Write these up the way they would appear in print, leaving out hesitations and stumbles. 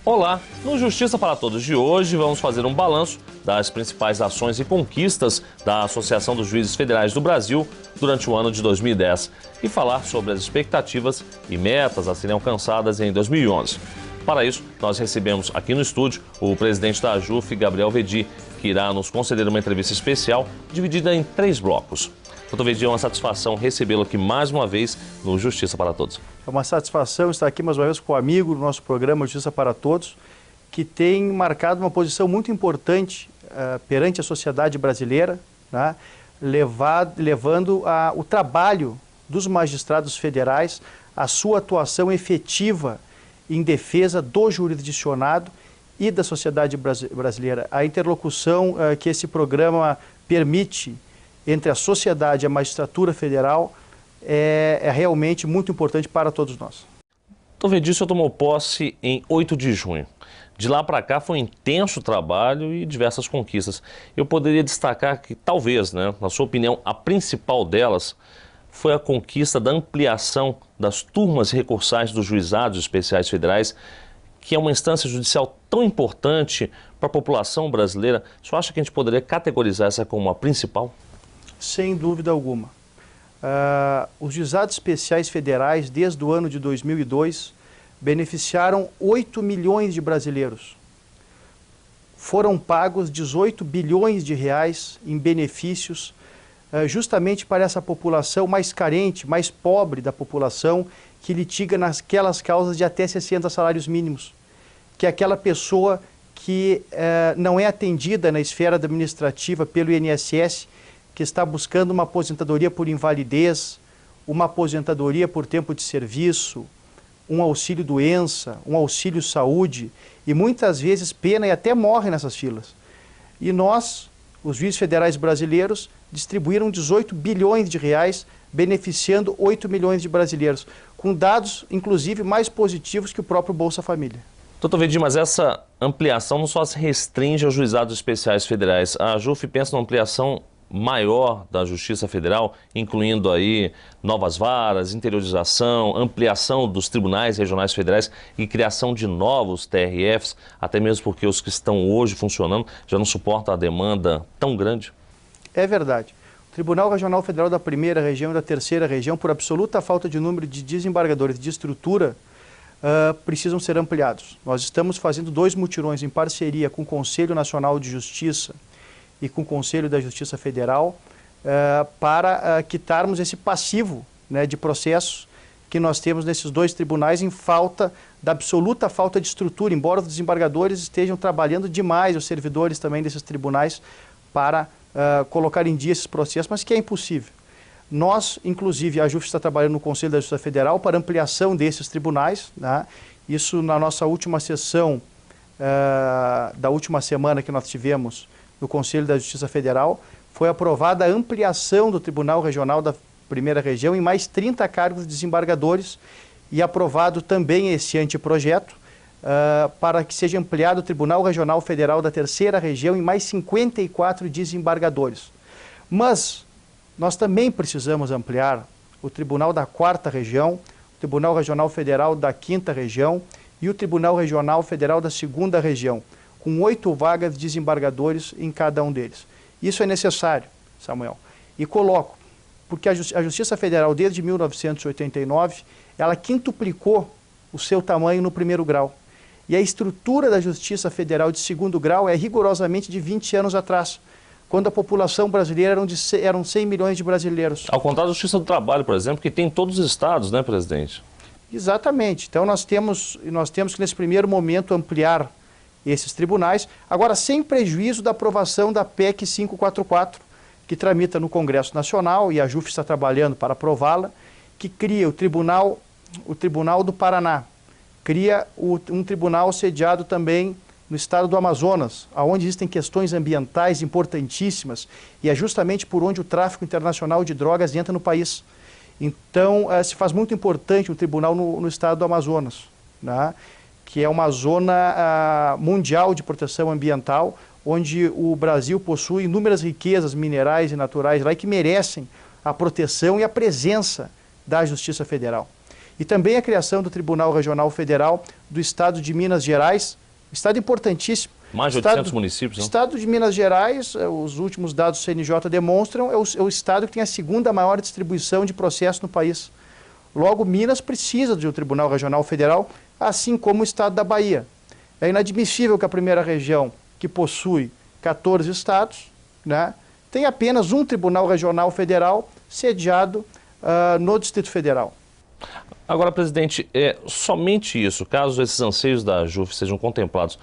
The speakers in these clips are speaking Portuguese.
Olá! No Justiça para Todos de hoje vamos fazer um balanço das principais ações e conquistas da Associação dos Juízes Federais do Brasil durante o ano de 2010 e falar sobre as expectativas e metas a serem alcançadas em 2011. Para isso, nós recebemos aqui no estúdio o presidente da AJUF, Gabriel Vedi, que irá nos conceder uma entrevista especial dividida em 3 blocos. Doutor Vedi, é uma satisfação recebê-lo aqui mais uma vez no Justiça para Todos. É uma satisfação estar aqui mais uma vez com o amigo do nosso programa Justiça para Todos, que tem marcado uma posição muito importante perante a sociedade brasileira, né, levando o trabalho dos magistrados federais, a sua atuação efetiva em defesa do jurisdicionado e da sociedade brasileira. A interlocução que esse programa permite entre a sociedade e a magistratura federal é realmente muito importante para todos nós. Doutor Vedi, o senhor tomou posse em 8 de junho. De lá para cá foi um intenso trabalho e diversas conquistas. Eu poderia destacar que talvez, na sua opinião, a principal delas foi a conquista da ampliação das turmas recursais dos juizados especiais federais, que é uma instância judicial tão importante para a população brasileira. O senhor acha que a gente poderia categorizar essa como a principal? Sem dúvida alguma. Os juizados especiais federais, desde o ano de 2002, beneficiaram 8 milhões de brasileiros. Foram pagos 18 bilhões de reais em benefícios justamente para essa população mais carente, mais pobre da população, que litiga naquelas causas de até 60 salários mínimos, que é aquela pessoa que não é atendida na esfera administrativa pelo INSS, que está buscando uma aposentadoria por invalidez, uma aposentadoria por tempo de serviço, um auxílio doença, um auxílio saúde, e muitas vezes pena e até morre nessas filas. E nós, os juízes federais brasileiros, distribuíram 18 bilhões de reais, beneficiando 8 milhões de brasileiros, com dados, inclusive, mais positivos que o próprio Bolsa Família. Doutor Vedi, mas essa ampliação não só se restringe aos juizados especiais federais. A AJUF pensa numa ampliação maior da Justiça Federal, incluindo aí novas varas, interiorização, ampliação dos tribunais regionais federais e criação de novos TRFs, até mesmo porque os que estão hoje funcionando já não suportam a demanda tão grande? É verdade. O Tribunal Regional Federal da Primeira Região e da Terceira Região, por absoluta falta de número de desembargadores de estrutura, precisam ser ampliados. Nós estamos fazendo 2 mutirões em parceria com o Conselho Nacional de Justiça e com o Conselho da Justiça Federal para quitarmos esse passivo de processos que nós temos nesses 2 tribunais em falta da absoluta falta de estrutura, embora os desembargadores estejam trabalhando demais, os servidores também desses tribunais, para colocar em dia esses processos, mas que é impossível. Nós, inclusive, a AJUF está trabalhando no Conselho da Justiça Federal para ampliação desses tribunais, Isso na nossa última sessão da última semana que nós tivemos no Conselho da Justiça Federal, foi aprovada a ampliação do Tribunal Regional da Primeira Região em mais 30 cargos de desembargadores e aprovado também esse anteprojeto para que seja ampliado o Tribunal Regional Federal da Terceira Região em mais 54 desembargadores. Mas nós também precisamos ampliar o Tribunal da Quarta Região, o Tribunal Regional Federal da Quinta Região e o Tribunal Regional Federal da Segunda Região, com 8 vagas de desembargadores em cada um deles. Isso é necessário, Samuel. E coloco, porque a Justiça Federal, desde 1989, ela quintuplicou o seu tamanho no primeiro grau. E a estrutura da Justiça Federal de segundo grau é rigorosamente de 20 anos atrás, quando a população brasileira eram 100 milhões de brasileiros. Ao contrário da Justiça do Trabalho, por exemplo, que tem em todos os estados, né, presidente? Exatamente. Então nós temos que, nesse primeiro momento, ampliar esses tribunais, agora sem prejuízo da aprovação da PEC 544, que tramita no Congresso Nacional, e a AJUF está trabalhando para aprová-la, que cria o Tribunal do Paraná, cria um tribunal sediado também no estado do Amazonas, onde existem questões ambientais importantíssimas, e é justamente por onde o tráfico internacional de drogas entra no país. Então, se faz muito importante um tribunal no estado do Amazonas, que é uma zona mundial de proteção ambiental, onde o Brasil possui inúmeras riquezas minerais e naturais lá e que merecem a proteção e a presença da Justiça Federal. E também a criação do Tribunal Regional Federal do Estado de Minas Gerais, estado importantíssimo. Mais de 800 municípios, não? O Estado de Minas Gerais, os últimos dados do CNJ demonstram, é o estado que tem a segunda maior distribuição de processo no país. Logo, Minas precisa de um Tribunal Regional Federal, assim como o estado da Bahia. É inadmissível que a primeira região, que possui 14 estados, né, tenha apenas um Tribunal Regional Federal sediado no Distrito Federal. Agora, presidente, somente isso, caso esses anseios da JUF sejam contemplados,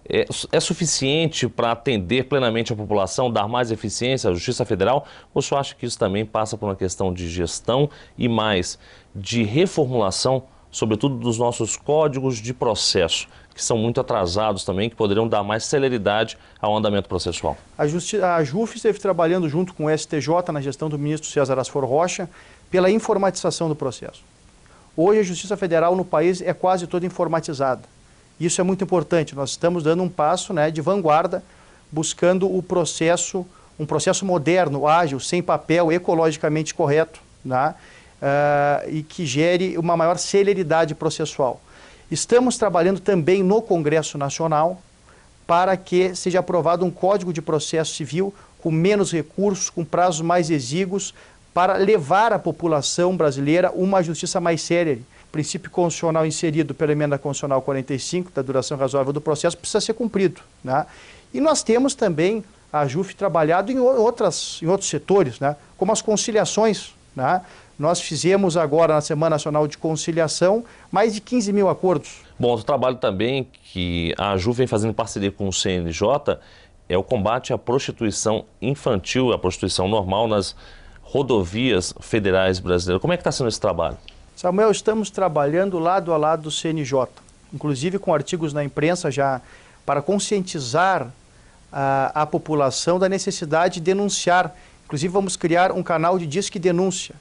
é suficiente para atender plenamente a população, dar mais eficiência à Justiça Federal? Ou o senhor acha que isso também passa por uma questão de gestão e mais de reformulação, sobretudo dos nossos códigos de processo, que são muito atrasados também, que poderiam dar mais celeridade ao andamento processual? A JUF esteve trabalhando junto com o STJ na gestão do ministro César Asfor Rocha pela informatização do processo. Hoje a Justiça Federal no país é quase toda informatizada. Isso é muito importante, nós estamos dando um passo, né, de vanguarda, buscando um processo moderno, ágil, sem papel, ecologicamente correto, né, e que gere uma maior celeridade processual. Estamos trabalhando também no Congresso Nacional para que seja aprovado um Código de Processo Civil com menos recursos, com prazos mais exíguos, para levar à população brasileira uma justiça mais célere. O princípio constitucional inserido pela Emenda Constitucional 45, da duração razoável do processo, precisa ser cumprido, né? E nós temos também a JUF trabalhado em outros setores, né? Como as conciliações, né? Nós fizemos agora, na Semana Nacional de Conciliação, mais de 15 mil acordos. Bom, outro trabalho também que a JUF vem fazendo em parceria com o CNJ é o combate à prostituição infantil, à prostituição normal nas rodovias federais brasileiras. Como é que está sendo esse trabalho? Samuel, estamos trabalhando lado a lado do CNJ, inclusive com artigos na imprensa já para conscientizar a população da necessidade de denunciar. Inclusive vamos criar um canal de disque denúncia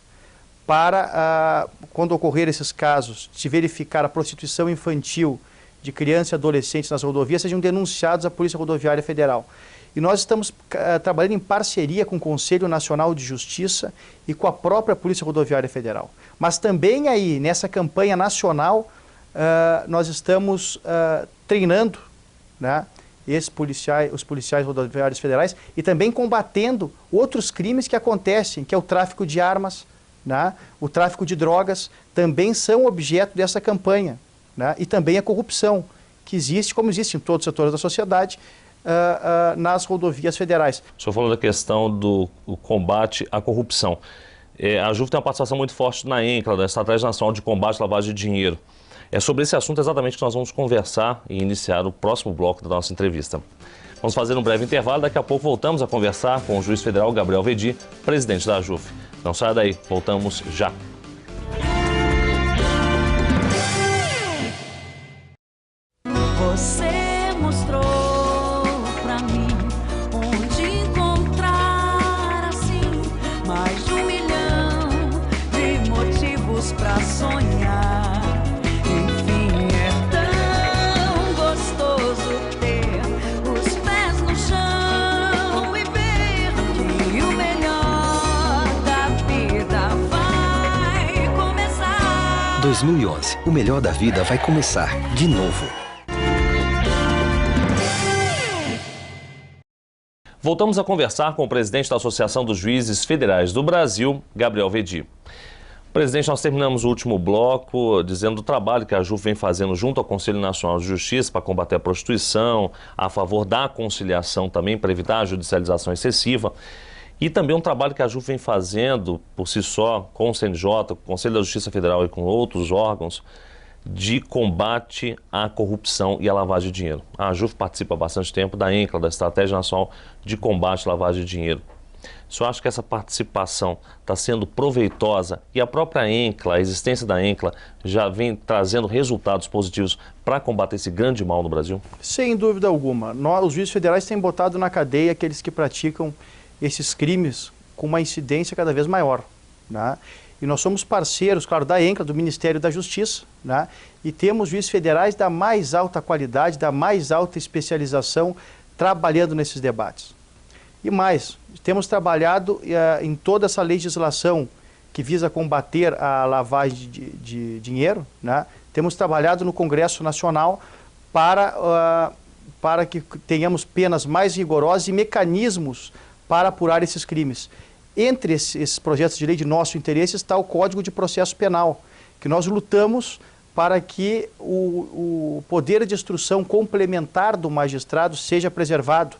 para, quando ocorrer esses casos, se verificar a prostituição infantil de crianças e adolescentes nas rodovias, sejam denunciados à Polícia Rodoviária Federal. E nós estamos trabalhando em parceria com o Conselho Nacional de Justiça e com a própria Polícia Rodoviária Federal. Mas também aí, nessa campanha nacional, nós estamos treinando, né, os policiais rodoviários federais e também combatendo outros crimes que acontecem, que é o tráfico de armas, né, o tráfico de drogas, também são objeto dessa campanha, né, e também a corrupção, que existe, como existe em todos os setores da sociedade, nas rodovias federais. O senhor falou da questão do combate à corrupção. A JUF tem uma participação muito forte na ENCLA, da Estratégia Nacional de Combate à Lavagem de Dinheiro. É sobre esse assunto exatamente que nós vamos conversar e iniciar o próximo bloco da nossa entrevista. Vamos fazer um breve intervalo, daqui a pouco voltamos a conversar com o juiz federal Gabriel Veddi, presidente da JUF. Não saia daí, voltamos já. Você mostrou pra mim onde encontrar assim mais de 1 milhão de motivos pra sonhar. Enfim, é tão gostoso ter os pés no chão e ver que o melhor da vida vai começar. 2011, o melhor da vida vai começar de novo. Voltamos a conversar com o presidente da Associação dos Juízes Federais do Brasil, Gabriel Veddi. Presidente, nós terminamos o último bloco dizendo do trabalho que a JUF vem fazendo junto ao Conselho Nacional de Justiça para combater a prostituição, a favor da conciliação também, para evitar a judicialização excessiva. E também um trabalho que a JUF vem fazendo por si só, com o CNJ, com o Conselho da Justiça Federal e com outros órgãos, de combate à corrupção e à lavagem de dinheiro. A JUF participa há bastante tempo da ENCLA, da Estratégia Nacional de Combate à Lavagem de Dinheiro. O senhor acha que essa participação está sendo proveitosa e a própria ENCLA, a existência da ENCLA, já vem trazendo resultados positivos para combater esse grande mal no Brasil? Sem dúvida alguma. Os juízes federais têm botado na cadeia aqueles que praticam esses crimes com uma incidência cada vez maior, né? E nós somos parceiros, claro, da ENCLA, do Ministério da Justiça, né? E temos juízes federais da mais alta qualidade, da mais alta especialização, trabalhando nesses debates. E mais, temos trabalhado em toda essa legislação que visa combater a lavagem de dinheiro, né? Temos trabalhado no Congresso Nacional para que tenhamos penas mais rigorosas e mecanismos para apurar esses crimes. Entre esses projetos de lei de nosso interesse está o Código de Processo Penal, que nós lutamos para que o poder de instrução complementar do magistrado seja preservado.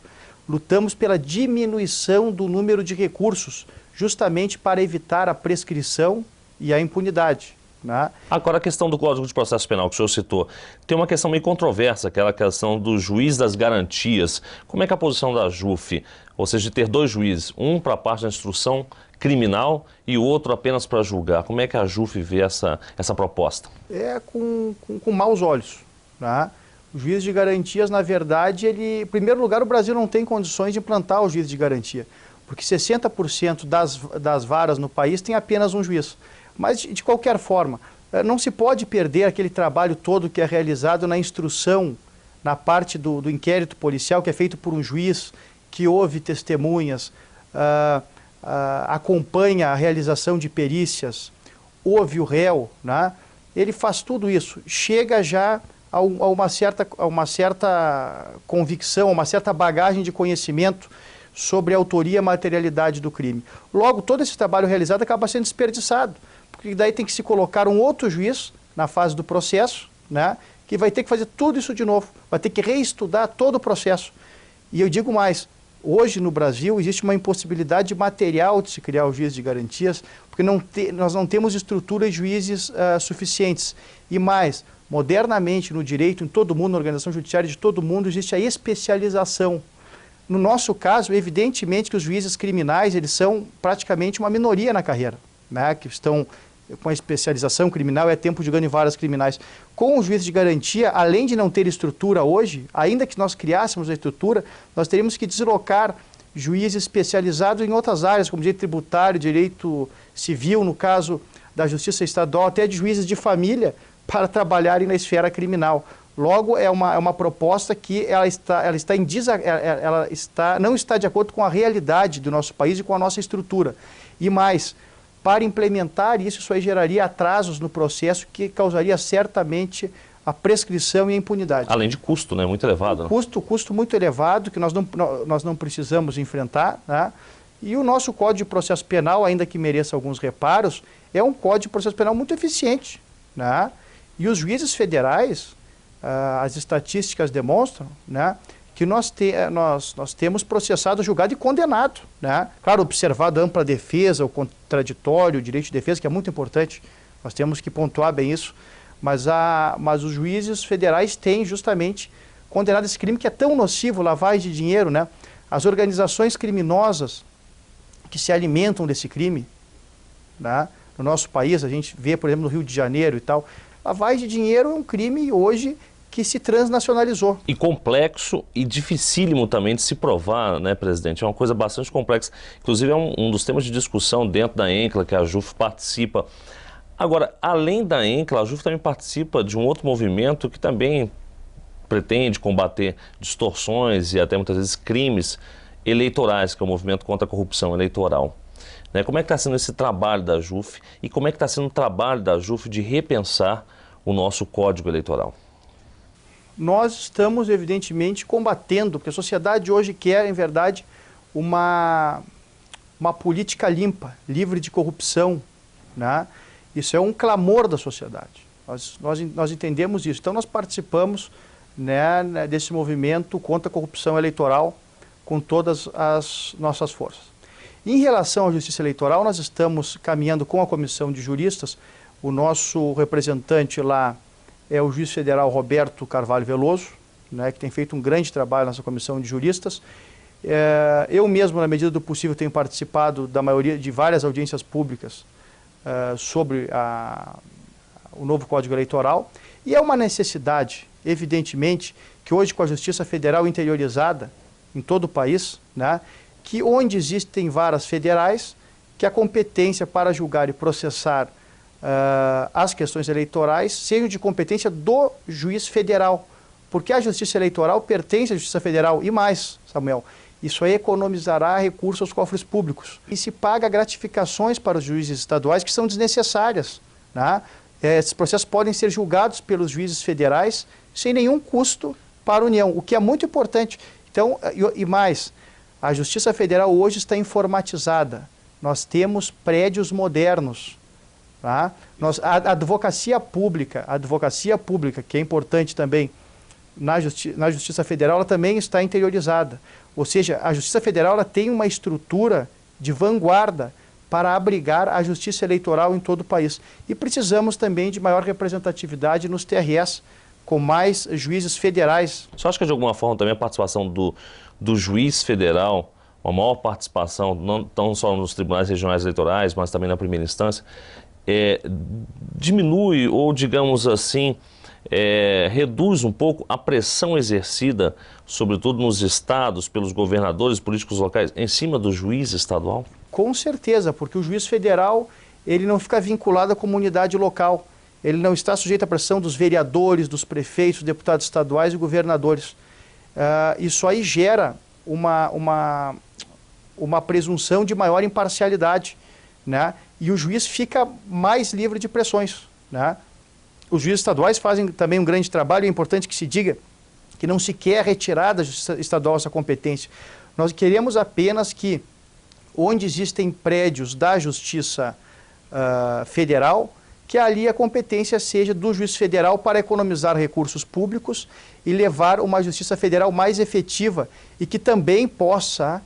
Lutamos pela diminuição do número de recursos, justamente para evitar a prescrição e a impunidade, né? Agora, a questão do Código de Processo Penal que o senhor citou, tem uma questão meio controversa, aquela questão do juiz das garantias. Como é que é a posição da JUF, ou seja, de ter dois juízes, um para a parte da instrução criminal e o outro apenas para julgar? Como é que a JUF vê essa proposta? É com maus olhos, né? O juiz de garantias, na verdade, em primeiro lugar, o Brasil não tem condições de implantar o juiz de garantia, porque 60% das varas no país tem apenas um juiz. Mas, de qualquer forma, não se pode perder aquele trabalho todo que é realizado na instrução, na parte do inquérito policial, que é feito por um juiz, que ouve testemunhas, acompanha a realização de perícias, ouve o réu, né? Ele faz tudo isso, chega já a uma certa convicção, a uma certa bagagem de conhecimento sobre a autoria e a materialidade do crime. Logo, todo esse trabalho realizado acaba sendo desperdiçado, porque daí tem que se colocar um outro juiz na fase do processo, né, que vai ter que fazer tudo isso de novo, vai ter que reestudar todo o processo. E eu digo mais, hoje no Brasil existe uma impossibilidade material de se criar o juiz de garantias, porque nós não temos estrutura de juízes suficientes. E mais, modernamente no direito, em todo mundo, na organização judiciária de todo mundo, existe a especialização. No nosso caso, evidentemente que os juízes criminais, eles são praticamente uma minoria na carreira, né, que estão com a especialização criminal, é tempo de ganho em varas criminais. Com o juiz de garantia, além de não ter estrutura hoje, ainda que nós criássemos a estrutura, nós teríamos que deslocar juízes especializados em outras áreas, como direito tributário, direito civil, no caso da justiça estadual, até de juízes de família, para trabalharem na esfera criminal. Logo, é uma proposta que não está de acordo com a realidade do nosso país e com a nossa estrutura. E mais, para implementar isso aí geraria atrasos no processo que causaria certamente a prescrição e a impunidade. Além de custo, né? Muito elevado. Né? Custo muito elevado que nós não precisamos enfrentar, né? E o nosso Código de Processo Penal, ainda que mereça alguns reparos, é um Código de Processo Penal muito eficiente, né? E os juízes federais, as estatísticas demonstram, né, que nós temos processado, julgado e condenado, né? Claro, observado a ampla defesa, o contraditório, o direito de defesa, que é muito importante, nós temos que pontuar bem isso, mas os juízes federais têm justamente condenado esse crime que é tão nocivo, lavagem de dinheiro, né? As organizações criminosas que se alimentam desse crime, né, no nosso país, a gente vê, por exemplo, no Rio de Janeiro e tal, lavagem de dinheiro é um crime hoje que se transnacionalizou. E complexo e dificílimo também de se provar, né, presidente? É uma coisa bastante complexa. Inclusive é um dos temas de discussão dentro da ENCLA, que a JUF participa. Agora, além da ENCLA, a JUF também participa de um outro movimento que também pretende combater distorções e até muitas vezes crimes eleitorais, que é o Movimento contra a Corrupção Eleitoral. Né? Como é que está sendo esse trabalho da JUF e como é que está sendo o trabalho da JUF de repensar o nosso Código Eleitoral? Nós estamos, evidentemente, combatendo, porque a sociedade hoje quer, em verdade, uma política limpa, livre de corrupção, né? Isso é um clamor da sociedade. Nós entendemos isso. Então, nós participamos, né, desse movimento contra a corrupção eleitoral com todas as nossas forças. Em relação à justiça eleitoral, nós estamos caminhando com a comissão de juristas. O nosso representante lá é o juiz federal Roberto Carvalho Veloso, né, que tem feito um grande trabalho nessa comissão de juristas. Eu mesmo, na medida do possível, tenho participado da maioria de várias audiências públicas sobre o novo Código Eleitoral. E é uma necessidade, evidentemente, que hoje com a Justiça Federal interiorizada em todo o país, né, que onde existem varas federais, que a competência para julgar e processar as questões eleitorais sejam de competência do juiz federal, porque a Justiça Eleitoral pertence à Justiça Federal e mais, Samuel, Isso aí economizará recursos aos cofres públicos. E se paga gratificações para os juízes estaduais que são desnecessárias, né? Esses processos podem ser julgados pelos juízes federais sem nenhum custo para a União, o que é muito importante. Então, e mais, a Justiça Federal hoje está informatizada. Nós temos prédios modernos. Tá? A advocacia pública, que é importante também na Justiça Federal, ela também está interiorizada. Ou seja, a Justiça Federal ela tem uma estrutura de vanguarda para abrigar a justiça eleitoral em todo o país. E precisamos também de maior representatividade nos TRS, com mais juízes federais. Você acha que de alguma forma também a participação do juiz federal, uma maior participação, não só nos tribunais regionais eleitorais, mas também na primeira instância, diminui ou, digamos assim, reduz um pouco a pressão exercida, sobretudo nos estados, pelos governadores políticos locais, em cima do juiz estadual? Com certeza, porque o juiz federal ele não fica vinculado à comunidade local. Ele não está sujeito à pressão dos vereadores, dos prefeitos, deputados estaduais e governadores. Isso aí gera uma presunção de maior imparcialidade, né? E o juiz fica mais livre de pressões, né? Os juízes estaduais fazem também um grande trabalho, é importante que se diga que não se quer retirar da Justiça Estadual essa competência. Nós queremos apenas que, onde existem prédios da Justiça Federal, que ali a competência seja do juiz federal para economizar recursos públicos e levar uma Justiça Federal mais efetiva e que também possa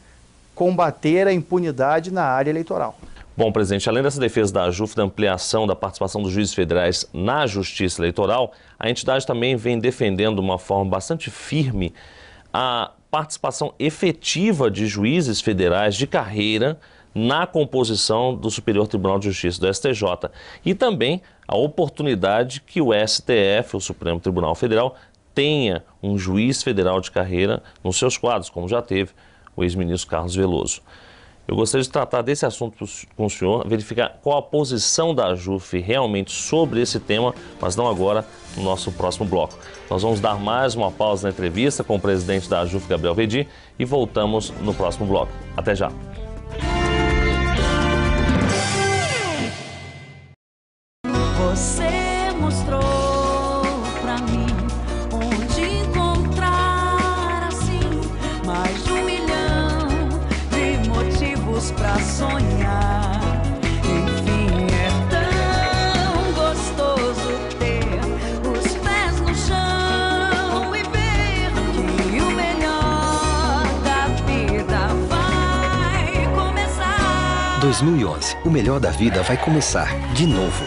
combater a impunidade na área eleitoral. Bom, presidente, além dessa defesa da AJUF, da ampliação da participação dos juízes federais na justiça eleitoral, a entidade também vem defendendo de uma forma bastante firme a participação efetiva de juízes federais de carreira na composição do Superior Tribunal de Justiça, do STJ, e também a oportunidade que o STF, o Supremo Tribunal Federal, tenha um juiz federal de carreira nos seus quadros, como já teve o ex-ministro Carlos Veloso. Eu gostaria de tratar desse assunto com o senhor, verificar qual a posição da AJUF realmente sobre esse tema, mas não agora, no nosso próximo bloco. Nós vamos dar mais uma pausa na entrevista com o presidente da AJUF, Gabriel Vedi, e voltamos no próximo bloco. Até já! Você mostrou pra mim onde encontrar assim mais de 1 milhão de motivos pra sonhar. Enfim, é tão gostoso ter os pés no chão e ver que o melhor da vida vai começar. 2011, o melhor da vida vai começar de novo.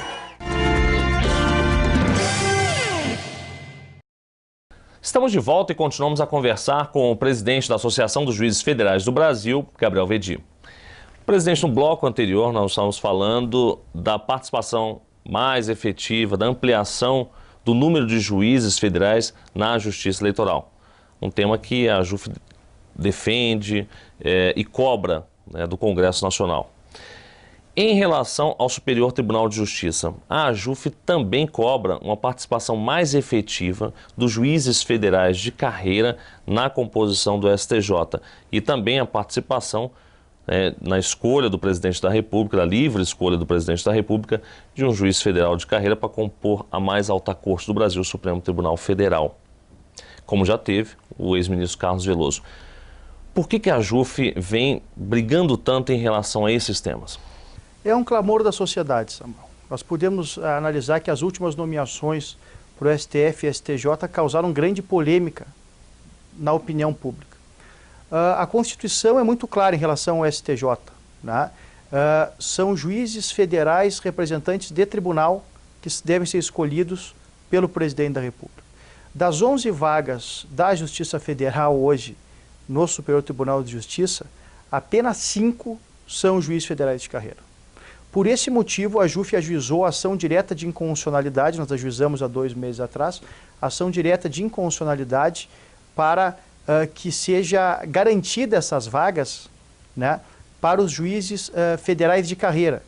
Estamos de volta e continuamos a conversar com o presidente da Associação dos Juízes Federais do Brasil, Gabriel Vedi. Presidente, no bloco anterior nós estávamos falando da participação mais efetiva, da ampliação do número de juízes federais na Justiça Eleitoral. Um tema que a AJUF defende e cobra, né, do Congresso Nacional. Em relação ao Superior Tribunal de Justiça, a AJUF também cobra uma participação mais efetiva dos juízes federais de carreira na composição do STJ e também a participação na escolha do presidente da República, da livre escolha do presidente da República, de um juiz federal de carreira para compor a mais alta corte do Brasil, o Supremo Tribunal Federal, como já teve o ex-ministro Carlos Veloso. Por que a AJUF vem brigando tanto em relação a esses temas? É um clamor da sociedade, Samuel. Nós podemos analisar que as últimas nomeações para o STF e STJ causaram grande polêmica na opinião pública. A Constituição é muito clara em relação ao STJ, né? São juízes federais representantes de tribunal que devem ser escolhidos pelo presidente da República. Das 11 vagas da Justiça Federal hoje no Superior Tribunal de Justiça, apenas 5 são juízes federais de carreira. Por esse motivo, a AJUF ajuizou a ação direta de inconstitucionalidade, nós ajuizamos há 2 meses atrás, ação direta de inconstitucionalidade para que seja garantida essas vagas, né, para os juízes federais de carreira.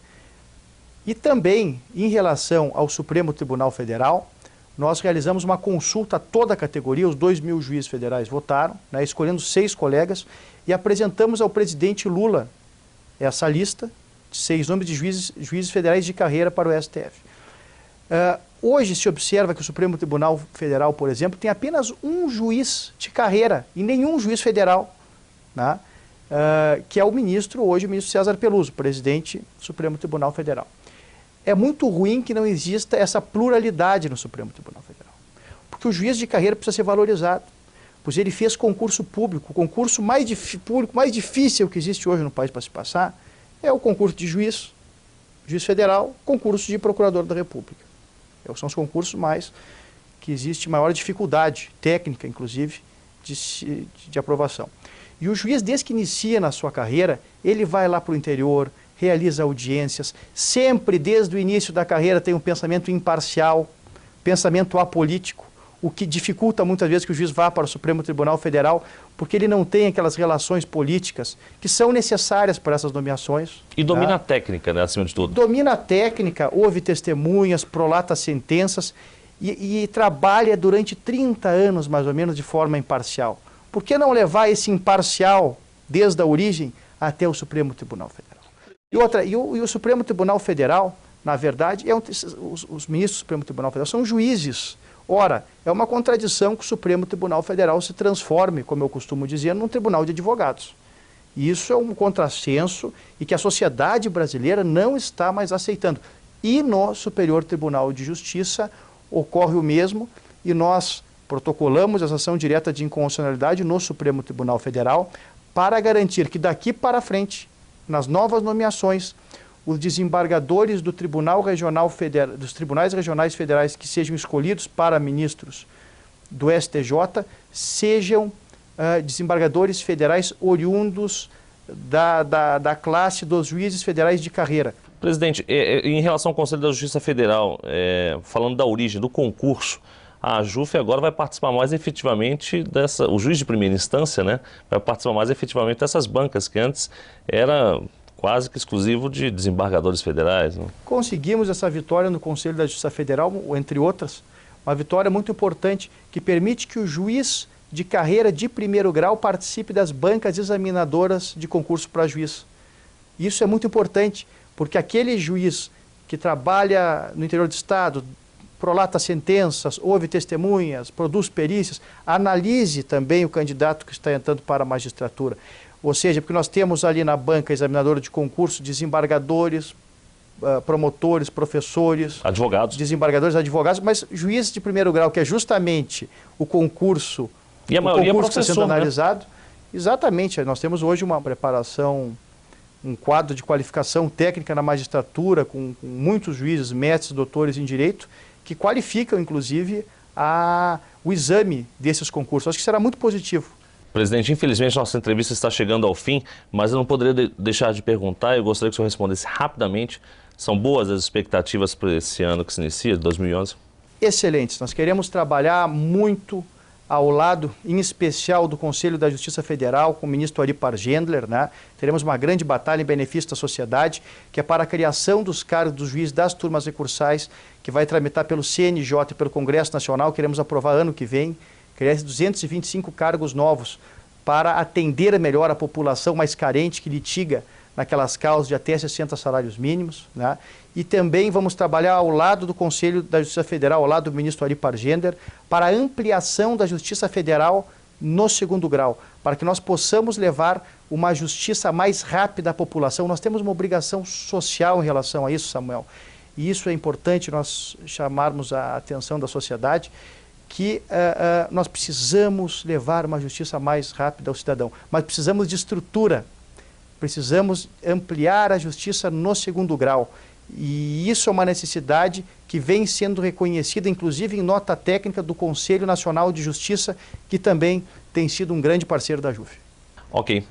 E também, em relação ao Supremo Tribunal Federal, nós realizamos uma consulta a toda a categoria, os 2.000 juízes federais votaram, né, escolhendo 6 colegas, e apresentamos ao presidente Lula essa lista de 6 nomes de juízes federais de carreira para o STF. Hoje se observa que o Supremo Tribunal Federal, por exemplo, tem apenas um juiz de carreira e nenhum juiz federal, né, que é o ministro César Peluso, presidente do Supremo Tribunal Federal. É muito ruim que não exista essa pluralidade no Supremo Tribunal Federal, porque o juiz de carreira precisa ser valorizado, pois ele fez concurso público. O concurso público mais difícil que existe hoje no país para se passar é o concurso de juiz federal, concurso de procurador da República. São os concursos que existe maior dificuldade técnica, inclusive, de aprovação. E o juiz, desde que inicia na sua carreira, ele vai lá para o interior, realiza audiências, sempre desde o início da carreira tem um pensamento imparcial, pensamento apolítico, o que dificulta muitas vezes que o juiz vá para o Supremo Tribunal Federal, porque ele não tem aquelas relações políticas que são necessárias para essas nomeações. E domina a técnica, né, acima de tudo. Domina a técnica, ouve testemunhas, prolata sentenças e trabalha durante 30 anos, mais ou menos, de forma imparcial. Por que não levar esse imparcial, desde a origem, até o Supremo Tribunal Federal? E o Supremo Tribunal Federal, na verdade, os ministros do Supremo Tribunal Federal são juízes. Ora, é uma contradição que o Supremo Tribunal Federal se transforme, como eu costumo dizer, num tribunal de advogados. E isso é um contrassenso e que a sociedade brasileira não está mais aceitando. E no Superior Tribunal de Justiça ocorre o mesmo, e nós protocolamos essa ação direta de inconstitucionalidade no Supremo Tribunal Federal para garantir que daqui para frente, nas novas nomeações, os desembargadores do Tribunal Regional Federal, dos Tribunais Regionais Federais que sejam escolhidos para ministros do STJ, sejam desembargadores federais oriundos da classe dos juízes federais de carreira. Presidente, em relação ao Conselho da Justiça Federal, falando da origem, do concurso, a JUF agora vai participar mais efetivamente o juiz de primeira instância, né, vai participar mais efetivamente dessas bancas que antes era quase que exclusivo de desembargadores federais, né? Conseguimos essa vitória no Conselho da Justiça Federal, entre outras, uma vitória muito importante que permite que o juiz de carreira de primeiro grau participe das bancas examinadoras de concurso para juiz. Isso é muito importante, porque aquele juiz que trabalha no interior do estado, prolata sentenças, ouve testemunhas, produz perícias, analise também o candidato que está entrando para a magistratura. Ou seja, porque nós temos ali na banca examinadora de concurso desembargadores, promotores, professores, advogados, desembargadores, advogados, mas juízes de primeiro grau, que é justamente o concurso, e a maioria que está sendo analisado. Né? Exatamente, nós temos hoje uma preparação, um quadro de qualificação técnica na magistratura, com muitos juízes, mestres, doutores em direito, que qualificam, inclusive, o exame desses concursos. Acho que será muito positivo. Presidente, infelizmente nossa entrevista está chegando ao fim, mas eu não poderia deixar de perguntar, eu gostaria que o senhor respondesse rapidamente. São boas as expectativas para esse ano que se inicia, de 2011? Excelentes. Nós queremos trabalhar muito ao lado, em especial, do Conselho da Justiça Federal, com o ministro Ari Pargendler, né? Teremos uma grande batalha em benefício da sociedade, que é para a criação dos cargos dos juízes das turmas recursais, que vai tramitar pelo CNJ e pelo Congresso Nacional. Queremos aprovar ano que vem, criar 225 cargos novos para atender melhor a população mais carente que litiga naquelas causas de até 60 salários mínimos, né? E também vamos trabalhar ao lado do Conselho da Justiça Federal, ao lado do ministro Ari Pargender, para a ampliação da Justiça Federal no segundo grau, para que nós possamos levar uma justiça mais rápida à população. Nós temos uma obrigação social em relação a isso, Samuel, e isso é importante nós chamarmos a atenção da sociedade, que nós precisamos levar uma justiça mais rápida ao cidadão, mas precisamos de estrutura, precisamos ampliar a justiça no segundo grau, e isso é uma necessidade que vem sendo reconhecida, inclusive em nota técnica do Conselho Nacional de Justiça, que também tem sido um grande parceiro da JUF. Ok.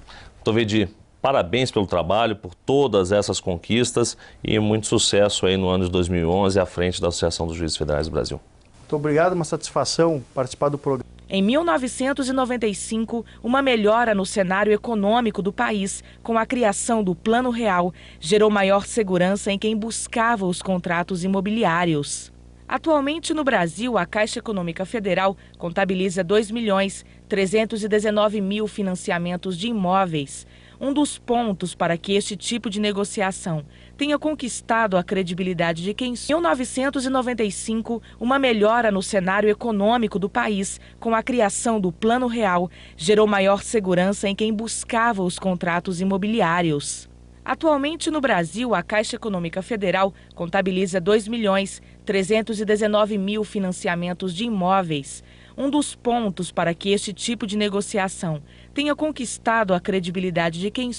Tovedi, parabéns pelo trabalho, por todas essas conquistas e muito sucesso aí no ano de 2011 à frente da Associação dos Juízes Federais do Brasil. Muito obrigado, uma satisfação participar do programa. Em 1995, uma melhora no cenário econômico do país, com a criação do Plano Real, gerou maior segurança em quem buscava os contratos imobiliários. Atualmente, no Brasil, a Caixa Econômica Federal contabiliza 2.319.000 financiamentos de imóveis. Um dos pontos para que este tipo de negociação tenha conquistado a credibilidade de quem... Em 1995, uma melhora no cenário econômico do país, com a criação do Plano Real, gerou maior segurança em quem buscava os contratos imobiliários. Atualmente, no Brasil, a Caixa Econômica Federal contabiliza 2.319.000 financiamentos de imóveis. Um dos pontos para que este tipo de negociação tenha conquistado a credibilidade de quem